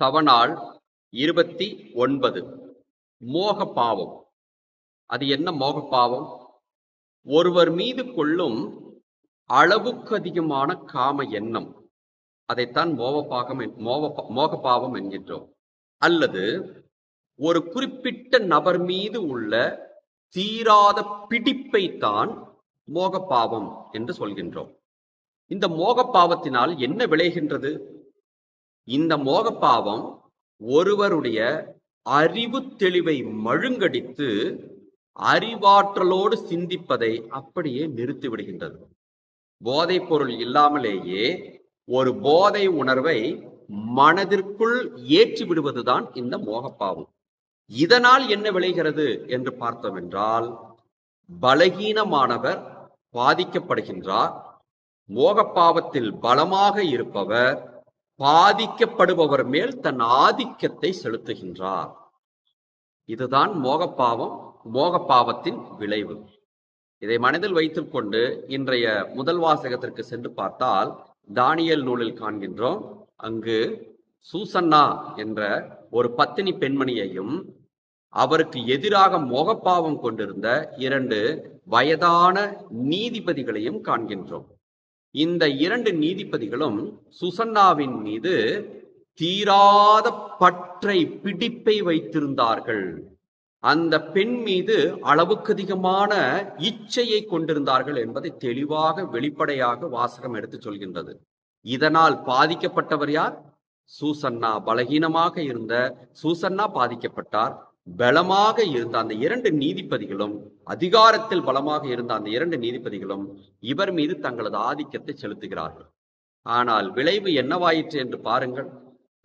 தவநாள் 29. மோக பாவம். அது என்ன மோக பாவம்? ஒருவர் மீது கொள்ளும் அளவுக்கு அதிகமான காம எண்ணம், அதைத்தான் மோக பாவம் என்கின்றோம். அல்லது ஒரு குறிப்பிட்ட நபர் மீது உள்ள தீராத பிடிப்பைத்தான் மோக பாவம் என்று சொல்கின்றோம். இந்த மோக பாவத்தினால் என்ன விளைகின்றது? இந்த மோக பாவம் ஒருவருடைய அறிவு தெளிவை மழுங்கடித்து அறிவாற்றலோடு சிந்திப்பதை அப்படியே நிறுத்திவிடுகின்றது. போதைப் பொருள் இல்லாமலேயே ஒரு போதை உணர்வை மனதிற்குள் ஏற்றி விடுவதுதான் இந்த மோகப்பாவம். இதனால் என்ன விளைகிறது என்று பார்த்தோம் என்றால், பலகீனமானவர் பாதிக்கப்படுகின்றார். மோகப்பாவத்தில் பலமாக இருப்பவர் பாதிக்கப்படுபவர் மேல் தன் ஆதிக்கத்தை செலுத்துகின்றார். இதுதான் மோகப்பாவத்தின் விளைவு. இதை மனதில் வைத்துக் கொண்டு இன்றைய முதல் வாசகத்திற்கு சென்று பார்த்தால், தானியேல் நூலில் காண்கின்றோம். அங்கு சூசன்னா என்ற ஒரு பத்தினி பெண்மணியையும் அவருக்கு எதிராக மோகப்பாவம் கொண்டிருந்த 2 வயதான நீதிபதிகளையும் காண்கின்றோம். இந்த 2 நீதிபதிகளும் சுசன்னாவின் மீது தீராத பற்றை, பிடிப்பை வைத்திருந்தார்கள். அந்த பெண் மீது அளவுக்கு அதிகமான இச்சையை கொண்டிருந்தார்கள் என்பதை தெளிவாக, வெளிப்படையாக வாசகம் எடுத்து சொல்கின்றது. இதனால் பாதிக்கப்பட்டவர் யார்? சூசன்னா. பலகீனமாக இருந்த சூசன்னா பாதிக்கப்பட்டார். பலமாக இருந்த அந்த 2 நீதிபதிகளும், அதிகாரத்தில் பலமாக இருந்த அந்த 2 நீதிபதிகளும் இவர் மீது தங்களது ஆதிக்கத்தை செலுத்துகிறார்கள். ஆனால் விளைவு என்னவாயிற்று என்று பாருங்கள்.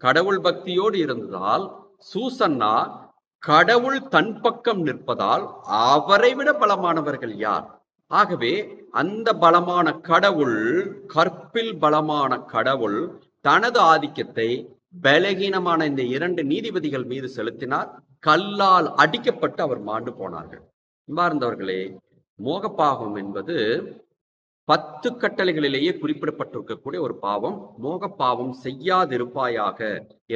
கடவுள் பக்தியோடு இருந்ததால் சூசன்னா கடவுள் தன் பக்கம் நிற்பதால் அவரை விட பலமானவர்கள் யார்? ஆகவே அந்த பலமான கடவுள், கற்பில் பலமான கடவுள் தனது ஆதிக்கத்தை பலகீனமான இந்த 2 நீதிபதிகள் மீது செலுத்தினார். கல்லால் அடிக்கப்பட்டு அவர் மாண்டு போனார்கள். அன்பார்ந்தவர்களே, மோகப்பாவம் என்பது 10 கட்டளைகளிலேயே குறிப்பிடப்பட்டிருக்கக்கூடிய ஒரு பாவம். மோகப்பாவம் செய்யாதிருப்பாயாக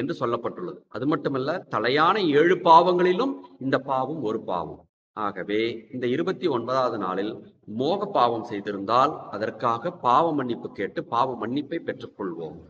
என்று சொல்லப்பட்டுள்ளது. அது மட்டுமல்ல, தலையான 7 பாவங்களிலும் இந்த பாவம் ஒரு பாவம். ஆகவே இந்த 29வது நாளில் மோக பாவம் செய்திருந்தால் அதற்காக பாவ மன்னிப்பு கேட்டு பாவ மன்னிப்பை பெற்றுக்கொள்வோம்.